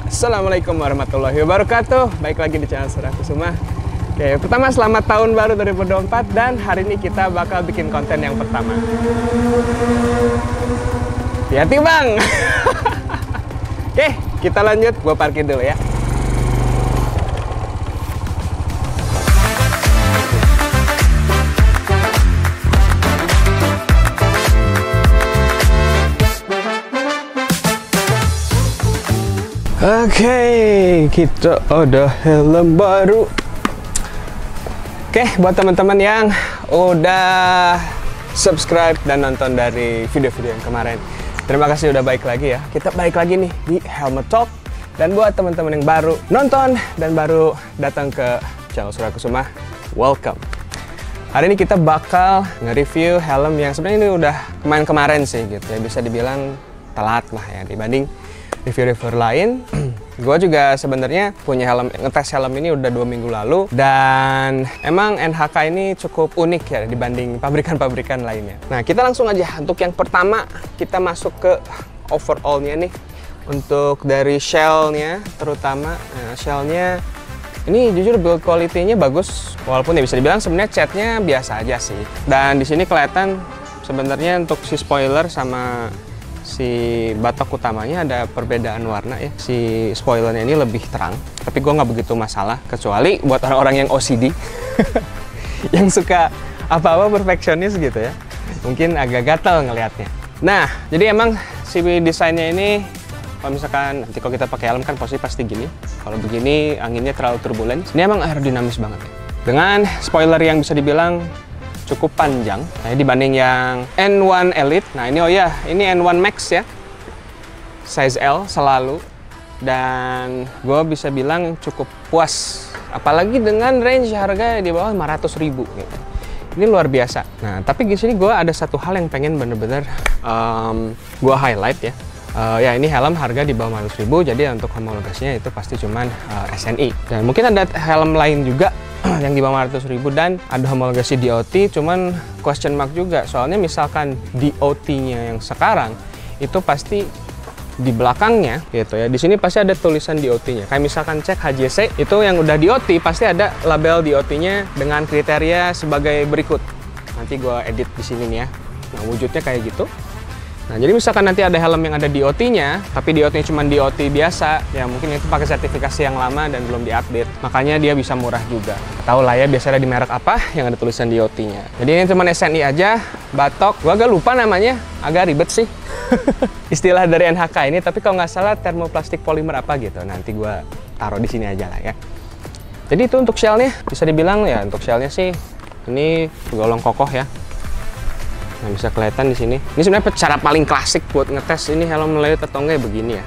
Assalamualaikum warahmatullahi wabarakatuh. Baik lagi di channel Surya Kusuma. Oke, pertama selamat tahun baru 2024 dan hari ini kita bakal bikin konten yang pertama. Hati-hati bang. Oke, kita lanjut. Gua parkir dulu ya. Oke, kita ada helm baru. Oke, buat teman-teman yang udah subscribe dan nonton dari video-video yang kemarin, terima kasih udah balik lagi ya. Kita balik lagi nih di Helmet Talk. Dan buat teman-teman yang baru nonton dan baru datang ke channel Surya Kusuma, welcome. Hari ini kita bakal nge-review helm yang sebenarnya ini udah kemarin sih gitu ya. Bisa dibilang telat lah ya dibanding review-review lain. Gue juga sebenarnya punya helm, ngetes helm ini udah 2 minggu lalu, dan emang NHK ini cukup unik ya dibanding pabrikan-pabrikan lainnya. Nah, kita langsung aja untuk yang pertama, kita masuk ke overall-nya nih. Untuk dari shell-nya terutama, nah, shell-nya ini jujur build quality-nya bagus, walaupun ya bisa dibilang sebenarnya catnya biasa aja sih. Dan di sini kelihatan sebenarnya untuk si spoiler sama si batok utamanya ada perbedaan warna ya. Si spoilernya ini lebih terang, tapi gue nggak begitu masalah, kecuali buat orang-orang yang OCD yang suka apa-apa perfeksionis gitu ya, mungkin agak gatel ngelihatnya. Nah, jadi emang si desainnya ini kalau misalkan nanti kalau kita pakai helm kan posisi pasti gini. Kalau begini anginnya terlalu turbulence. Ini emang aerodinamis banget ya. Dengan spoiler yang bisa dibilang cukup panjang, nah, dibanding yang N1 Elite. Nah ini oh ya, ini N1 Max ya, size L selalu, dan gue bisa bilang cukup puas, apalagi dengan range harga di bawah 500.000 gitu. Ini luar biasa. Nah tapi di sini gue ada satu hal yang pengen bener-bener gue highlight ya. Ya ini helm harga di bawah 500.000, jadi untuk homologasinya itu pasti cuman SNI. Dan mungkin ada helm lain juga yang di bawah 500.000 dan ada homologasi DOT, cuman question mark juga. Soalnya misalkan DOT-nya yang sekarang itu pasti di belakangnya gitu ya. Di sini pasti ada tulisan DOT-nya. Kayak misalkan cek HJC itu yang udah DOT pasti ada label DOT-nya dengan kriteria sebagai berikut. Nanti gue edit di sini nih ya. Nah, wujudnya kayak gitu. Nah, jadi misalkan nanti ada helm yang ada DOT-nya, tapi DOT-nya cuma DOT biasa, ya mungkin itu pakai sertifikasi yang lama dan belum diupdate. Makanya dia bisa murah juga. Tahu lah ya, biasanya di merek apa yang ada tulisan DOT-nya. Jadi ini cuma SNI aja, batok. Gua agak lupa namanya, agak ribet sih. Istilah dari NHK ini, tapi kalau nggak salah termoplastik polimer apa gitu. Nanti gua taruh di sini aja lah ya. Jadi itu untuk shell-nya, bisa dibilang ya untuk shell-nya sih ini tergolong kokoh ya. Nah, bisa kelihatan di sini. Ini sebenarnya cara paling klasik buat ngetes ini helm melelit atau enggak ya begini ya.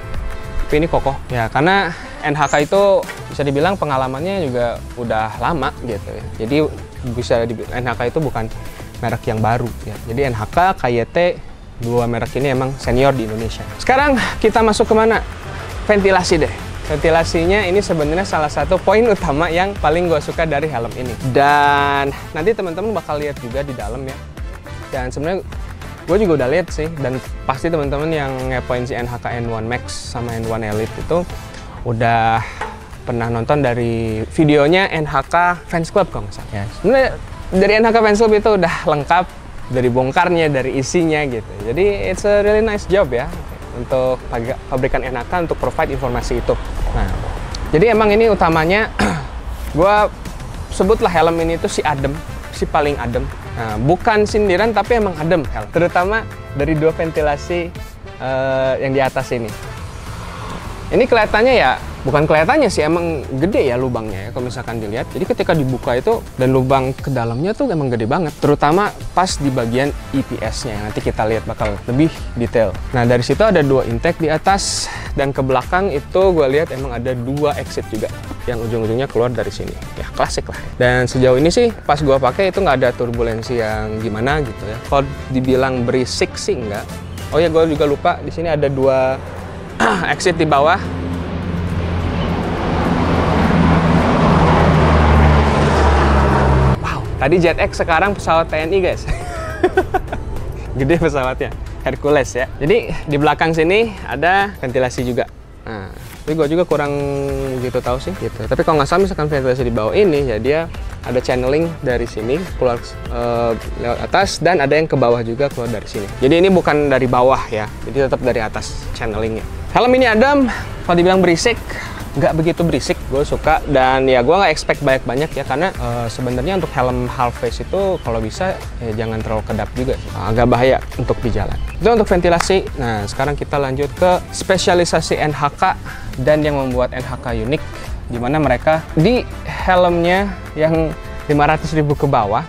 Tapi ini kokoh ya, karena NHK itu bisa dibilang pengalamannya juga udah lama gitu ya. Jadi bisa NHK itu bukan merek yang baru ya. Jadi NHK, KYT, dua merek ini emang senior di Indonesia. Sekarang kita masuk ke mana? Ventilasi deh. Ventilasinya ini sebenarnya salah satu poin utama yang paling gue suka dari helm ini. Dan nanti teman-teman bakal lihat juga di dalam ya. Dan sebenarnya gue juga udah lihat sih, dan pasti teman-teman yang ngepoin si NHK N1 Max sama N1 Elite itu udah pernah nonton dari videonya NHK Fans Club kalau nggak salah. Ya, sebenarnya dari NHK Fans Club itu udah lengkap dari bongkarnya, dari isinya gitu. Jadi it's a really nice job ya untuk pabrikan NHK untuk provide informasi itu. Nah, jadi emang ini utamanya gue sebutlah helm ini tuh si adem, si paling adem. Nah, bukan sindiran tapi emang adem helm, terutama dari dua ventilasi yang di atas ini. Ini kelihatannya ya, bukan kelihatannya sih, emang gede ya lubangnya ya kalau misalkan dilihat. Jadi ketika dibuka itu dan lubang ke dalamnya tuh emang gede banget, terutama pas di bagian EPS-nya. Nanti kita lihat bakal lebih detail. Nah, dari situ ada dua intake di atas, dan ke belakang itu gue lihat emang ada dua exit juga yang ujung-ujungnya keluar dari sini. Ya klasik lah. Dan sejauh ini sih pas gue pakai itu nggak ada turbulensi yang gimana gitu ya. Kalau dibilang berisik sih enggak. Oh ya, gue juga lupa di sini ada dua exit di bawah. Wow, tadi Jet X, sekarang pesawat TNI guys. Gede pesawatnya. Hercules ya. Jadi di belakang sini ada ventilasi juga. Nah, tapi gue juga kurang gitu tahu sih gitu. Tapi kalau nggak salah misalkan ventilasi di bawah ini ya dia ada channeling dari sini keluar lewat atas dan ada yang ke bawah juga keluar dari sini. Jadi ini bukan dari bawah ya, jadi tetap dari atas channelingnya. Helm ini adem, kalau dibilang berisik nggak begitu berisik, gue suka. Dan ya gue nggak expect banyak ya karena sebenarnya untuk helm half face itu kalau bisa ya jangan terlalu kedap juga sih. Agak bahaya untuk di jalan. Itu untuk ventilasi. Nah sekarang kita lanjut ke spesialisasi NHK dan yang membuat NHK unik, dimana mereka di helmnya yang 500.000 ke bawah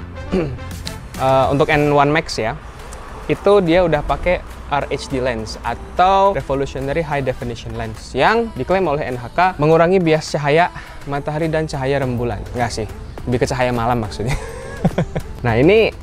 untuk N1 Max ya, itu dia udah pakai RHD lens atau Revolutionary High Definition Lens yang diklaim oleh NHK mengurangi bias cahaya matahari dan cahaya rembulan. Enggak sih, lebih ke cahaya malam maksudnya. Nah ini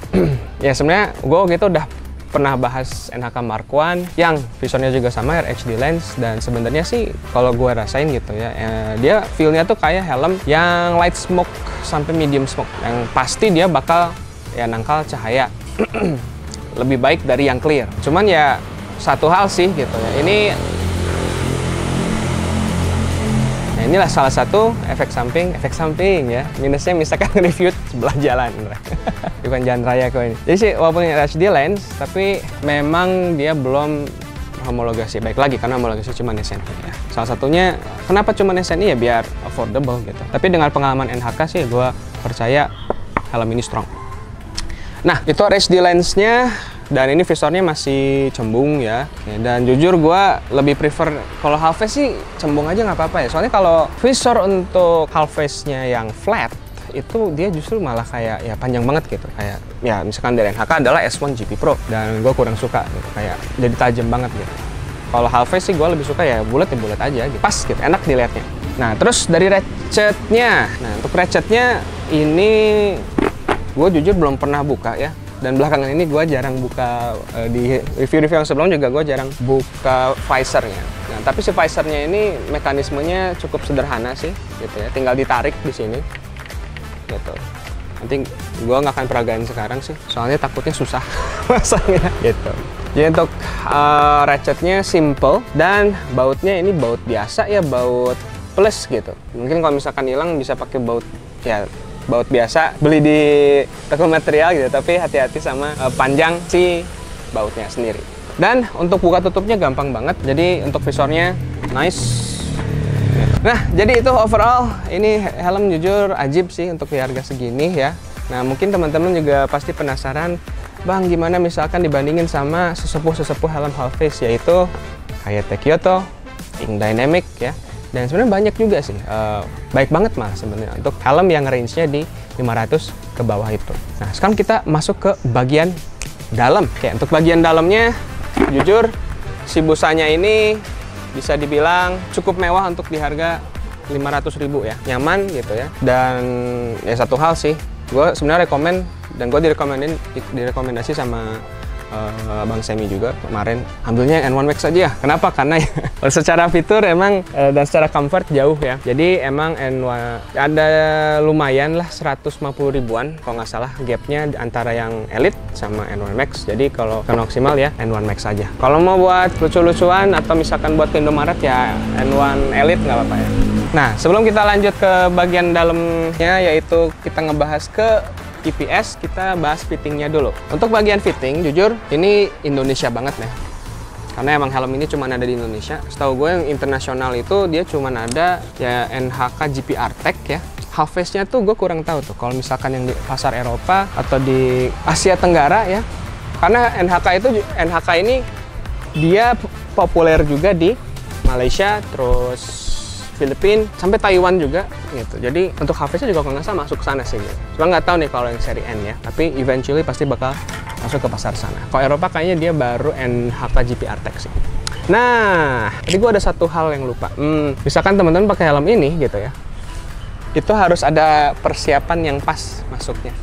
ya sebenarnya gue gitu udah pernah bahas NHK Mark I yang visornya juga sama RHD lens, dan sebenarnya sih kalau gue rasain gitu ya, dia feel-nya tuh kayak helm yang light smoke sampai medium smoke, yang pasti dia bakal ya nangkal cahaya lebih baik dari yang clear. Cuman ya satu hal sih gitu ya, inilah salah satu efek samping ya. Minusnya misalkan review sebelah jalan bukan jalan raya kok ini. Jadi sih walaupun HD lens tapi memang dia belum homologasi baik lagi karena homologasi cuma SNI ya. Salah satunya kenapa cuma SNI ya biar affordable gitu. Tapi dengan pengalaman NHK sih gue percaya helm ini strong. Nah, itu RHD lensnya, dan ini visornya masih cembung ya. Dan jujur gue lebih prefer kalau half face sih cembung aja nggak apa-apa ya. Soalnya kalau visor untuk half face-nya yang flat itu dia justru malah kayak ya panjang banget gitu. Kayak ya misalkan dari NHK adalah S1 GP Pro dan gue kurang suka gitu. Kayak jadi tajam banget gitu. Kalau half face sih gue lebih suka ya bulat aja gitu. Pas gitu, enak dilihatnya. Nah, terus dari ratchetnya. Nah, untuk ratchetnya ini gue jujur belum pernah buka ya, dan belakangan ini gue jarang buka di review-review yang sebelumnya juga gue jarang buka visornya. Nah tapi si visornya ini mekanismenya cukup sederhana sih gitu ya, tinggal ditarik di sini gitu. Nanti gue nggak akan peragain sekarang sih, soalnya takutnya susah masangnya gitu. Jadi untuk ratchetnya simple dan bautnya ini baut biasa ya, baut plus gitu. Mungkin kalau misalkan hilang bisa pakai baut ya, baut biasa beli di toko material gitu, tapi hati-hati sama panjang si bautnya sendiri. Dan untuk buka tutupnya gampang banget, jadi untuk visornya nice. Nah jadi itu overall ini helm jujur ajib sih untuk di harga segini ya. Nah mungkin teman-teman juga pasti penasaran, bang gimana misalkan dibandingin sama sesepuh helm half face, yaitu kayak Kyoto, Ink Dynamic ya. Dan sebenarnya banyak juga sih, baik banget malah sebenarnya untuk helm yang range-nya di 500 ke bawah itu. Nah sekarang kita masuk ke bagian dalam. Oke, untuk bagian dalamnya jujur si busanya ini bisa dibilang cukup mewah untuk di harga 500.000 ya, nyaman gitu ya. Dan ya satu hal sih, gue sebenarnya rekomen, dan gue direkomendasi sama Bang Semi juga kemarin, ambilnya N1 Max aja ya. Kenapa? Karena ya, secara fitur emang dan secara comfort jauh ya. Jadi emang N1 ada lumayan lah 150 ribuan kalau nggak salah gapnya antara yang Elite sama N1 Max. Jadi kalau kan maksimal ya N1 Max aja. Kalau mau buat lucu-lucuan atau misalkan buat ke Indomaret ya N1 Elite nggak apa-apa ya. Nah sebelum kita lanjut ke bagian dalamnya, yaitu kita ngebahas ke EPS, kita bahas fittingnya dulu. Untuk bagian fitting, jujur ini Indonesia banget ya. Karena emang helm ini cuma ada di Indonesia. Setahu gue yang internasional itu dia cuma ada ya NHK GPR Tech ya. Half face-nya tuh gue kurang tahu tuh kalau misalkan yang di pasar Eropa atau di Asia Tenggara ya. Karena NHK ini dia populer juga di Malaysia, terus Filipina, sampai Taiwan juga gitu. Jadi untuk HVC juga kalau nggak salah masuk ke sana sih gitu. Cuma nggak tahu nih kalau yang seri N ya, tapi eventually pasti bakal masuk ke pasar sana. Kalau Eropa kayaknya dia baru NHK GPR Tech sih. Nah, tadi gue ada satu hal yang lupa. Misalkan teman-teman pakai helm ini gitu ya, itu harus ada persiapan yang pas masuknya.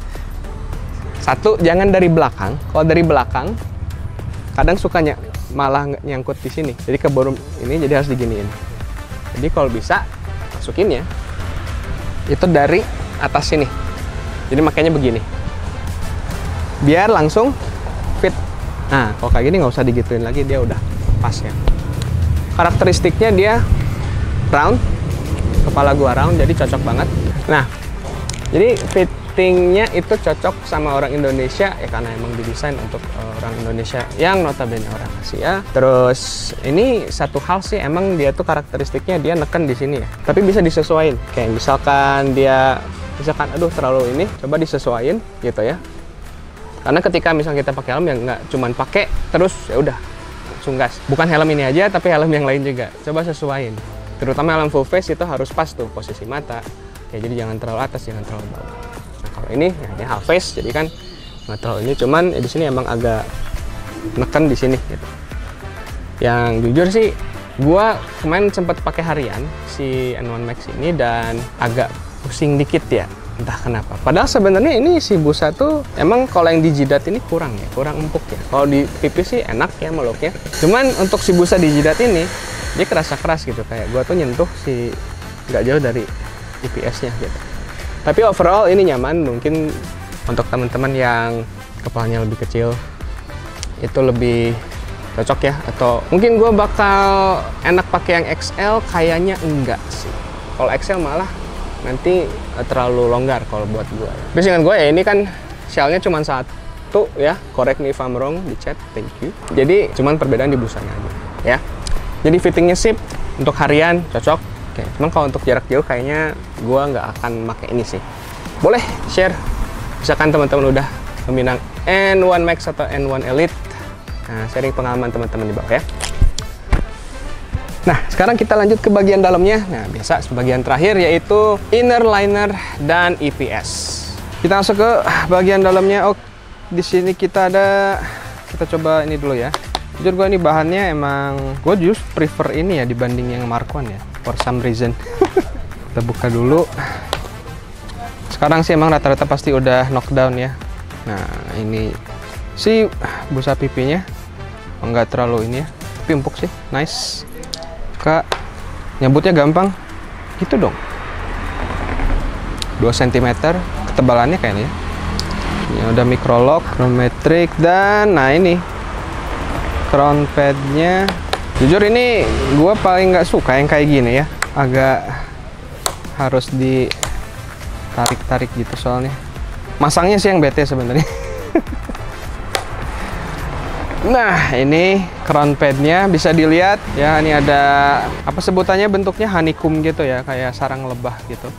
Satu, jangan dari belakang. Kalau dari belakang, kadang sukanya malah nyangkut di sini. Jadi keburu ini, jadi harus diginiin. Jadi kalau bisa masukin ya itu dari atas sini. Jadi makanya begini, biar langsung fit Nah, kalau kayak gini nggak usah digituin lagi, dia udah pas ya. Karakteristiknya dia round, kepala gua round, jadi cocok banget. Nah, jadi fittingnya itu cocok sama orang Indonesia ya, karena emang didesain untuk orang Indonesia yang notabene orang Asia. Terus ini satu hal sih, emang dia tuh karakteristiknya dia neken di sini ya, tapi bisa disesuaikan. Kayak misalkan aduh terlalu ini, coba disesuaikan gitu ya. Karena ketika misalnya kita pakai helm yang nggak cuman pakai terus ya udah langsung gas. Bukan helm ini aja, tapi helm yang lain juga. Coba sesuaiin. Terutama helm full face itu harus pas tuh posisi mata. Ya, jadi jangan terlalu atas, jangan terlalu bawah. Nah, kalau ini half face, jadi kan nggak terlalu ini, cuman di sini emang agak neken di sini gitu. Yang jujur sih, gua kemarin sempat pakai harian si N1 Max ini dan agak pusing dikit ya, entah kenapa. Padahal sebenarnya ini si busa tuh emang kalau yang di jidat ini kurang empuk ya. Kalau di pipi sih enak ya meluknya. Cuman untuk si busa di jidat ini dia kerasa keras gitu, kayak gua tuh nyentuh si nggak jauh dari IPS-nya gitu. Tapi overall ini nyaman. Mungkin untuk teman-teman yang kepalanya lebih kecil itu lebih cocok ya, atau mungkin gue bakal enak pakai yang XL, kayaknya enggak sih. Kalau XL malah nanti terlalu longgar kalau buat gue. Tapi dengan gue ya ini kan shellnya cuma satu ya, correct me if I'm wrong di chat, thank you. Jadi cuman perbedaan di busanya aja ya. Jadi fittingnya sip, untuk harian cocok. Oke, cuman kalau untuk jarak jauh kayaknya gue nggak akan pakai ini sih. Boleh share, misalkan teman-teman udah meminang N1 Max atau N1 Elite. Nah, sharing pengalaman teman-teman di bawah ya. Nah, sekarang kita lanjut ke bagian dalamnya. Nah, biasa bagian terakhir yaitu inner liner dan EPS. Kita masuk ke bagian dalamnya. Oh, di sini kita coba ini dulu ya. Jujur gue ini bahannya emang gue just prefer ini ya dibanding yang Mark I ya, for some reason. Kita buka dulu. Sekarang sih emang rata-rata pasti udah knockdown ya. Nah, ini si busa pipinya enggak terlalu ini ya, tapi empuk sih, nice. Kak, nyambutnya gampang gitu dong. 2 cm ketebalannya kayaknya. Ini udah micro lock, chronometric, dan nah ini crown padnya. Jujur ini gue paling nggak suka yang kayak gini ya, agak harus ditarik-tarik gitu soalnya. Masangnya sih yang bete sebenarnya. Nah, ini crown padnya bisa dilihat ya, ini ada apa sebutannya, bentuknya honeycomb gitu ya, kayak sarang lebah gitu.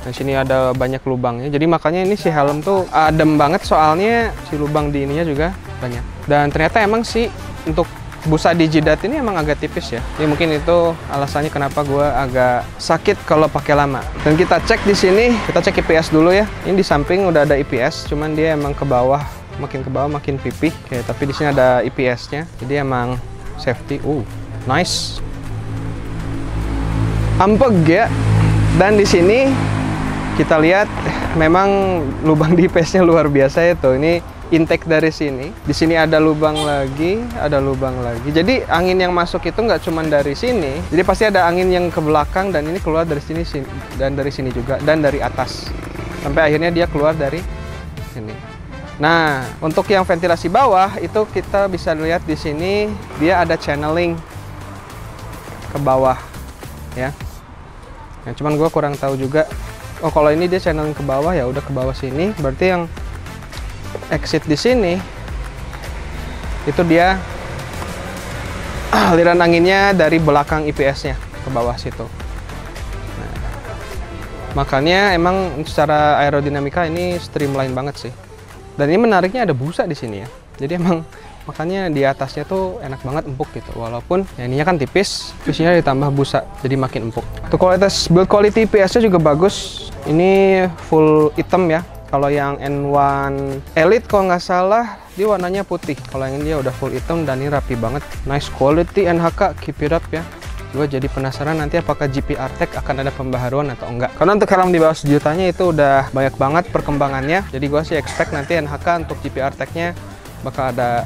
Di sini ada banyak lubangnya, jadi makanya ini si helm tuh adem banget, soalnya si lubang di ininya juga banyak. Dan ternyata emang sih untuk busa di jidat ini emang agak tipis ya. Ini mungkin itu alasannya kenapa gue agak sakit kalau pakai lama. Dan kita cek di sini, kita cek IPS dulu ya. Ini di samping udah ada IPS, cuman dia emang ke bawah, makin ke bawah makin pipih. Oke, tapi di sini ada IPS-nya, jadi emang safety. Nice. Ampeg ya. Dan di sini kita lihat memang lubang di IPS-nya luar biasa ya tuh. Ini intake dari sini. Di sini ada lubang lagi, ada lubang lagi. Jadi angin yang masuk itu nggak cuma dari sini. Jadi pasti ada angin yang ke belakang dan ini keluar dari sini dan dari sini juga dan dari atas. Sampai akhirnya dia keluar dari sini. Nah, untuk yang ventilasi bawah itu kita bisa lihat di sini dia ada channeling ke bawah ya. Nah, cuman gue kurang tahu juga. Oh, kalau ini dia channeling ke bawah, ya udah ke bawah sini. Berarti yang exit di sini itu dia aliran anginnya dari belakang IPS-nya ke bawah situ. Nah, makanya emang secara aerodinamika ini streamline banget sih. Dan ini menariknya ada busa di sini ya. Jadi emang makanya di atasnya tuh enak banget, empuk gitu. Walaupun ya ininya kan tipis, visinya ditambah busa jadi makin empuk. Untuk kualitas build quality IPS-nya juga bagus. Ini full hitam ya. Kalau yang N1 Elite kalau nggak salah dia warnanya putih. Kalau yang ini dia udah full hitam dan ini rapi banget. Nice quality NHK, keep it up ya. Gue jadi penasaran nanti apakah GPR Tech akan ada pembaharuan atau enggak. Karena untuk helm di bawah sejutanya itu udah banyak banget perkembangannya. Jadi gue sih expect nanti NHK untuk GPR Tech-nya bakal ada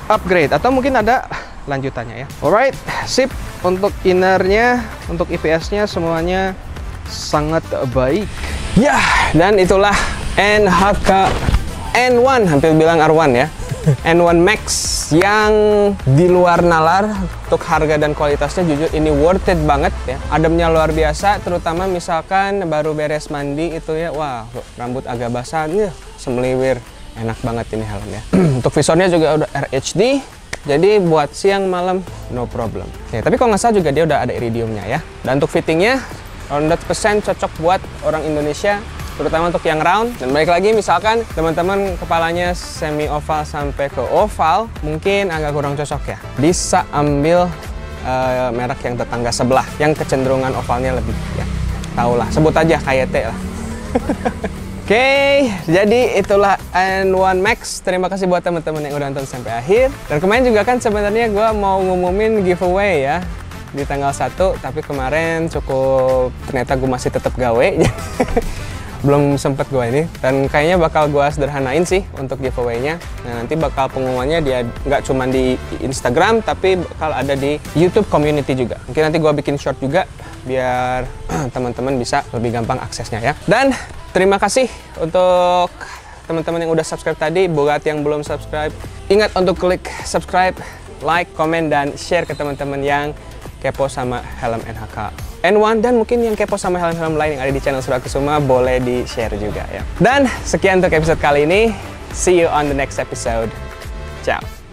upgrade atau mungkin ada lanjutannya ya. Alright, sip. Untuk innernya, untuk IPS-nya semuanya sangat baik. Ya, dan itulah NHK N1, hampir bilang R1 ya. N1 Max yang di luar nalar. Untuk harga dan kualitasnya jujur ini worth it banget ya. Ademnya luar biasa, terutama misalkan baru beres mandi itu ya, wah rambut agak basah, semeliwir, enak banget ini helm ya. Untuk visornya juga udah RHD, jadi buat siang malam no problem. Ya, tapi kalau nggak salah juga dia udah ada iridiumnya ya. Dan untuk fittingnya 100% cocok buat orang Indonesia, terutama untuk yang round. Dan balik lagi, misalkan teman-teman kepalanya semi oval sampai ke oval, mungkin agak kurang cocok ya. Bisa ambil merek yang tetangga sebelah, yang kecenderungan ovalnya lebih ya. Tahu lah, sebut aja KYT lah. Oke, jadi itulah N1 Max. Terima kasih buat teman-teman yang udah nonton sampai akhir. Dan kemarin juga kan sebenarnya gue mau ngumumin giveaway ya di tanggal 1, tapi kemarin cukup ternyata gue masih tetap gawe. Belum sempet gue ini, dan kayaknya bakal gue sederhanain sih untuk giveaway-nya. Nah, nanti bakal pengumumannya dia nggak cuma di Instagram, tapi bakal ada di YouTube community juga. Mungkin nanti gue bikin short juga biar teman-teman bisa lebih gampang aksesnya ya. Dan terima kasih untuk teman-teman yang udah subscribe tadi. Buat yang belum subscribe, ingat untuk klik subscribe, like, komen, dan share ke teman-teman yang kepo sama helm NHK N1, dan mungkin yang kepo sama helm-helm lain yang ada di channel Surakusuma boleh di-share juga ya. Dan sekian untuk episode kali ini. See you on the next episode. Ciao.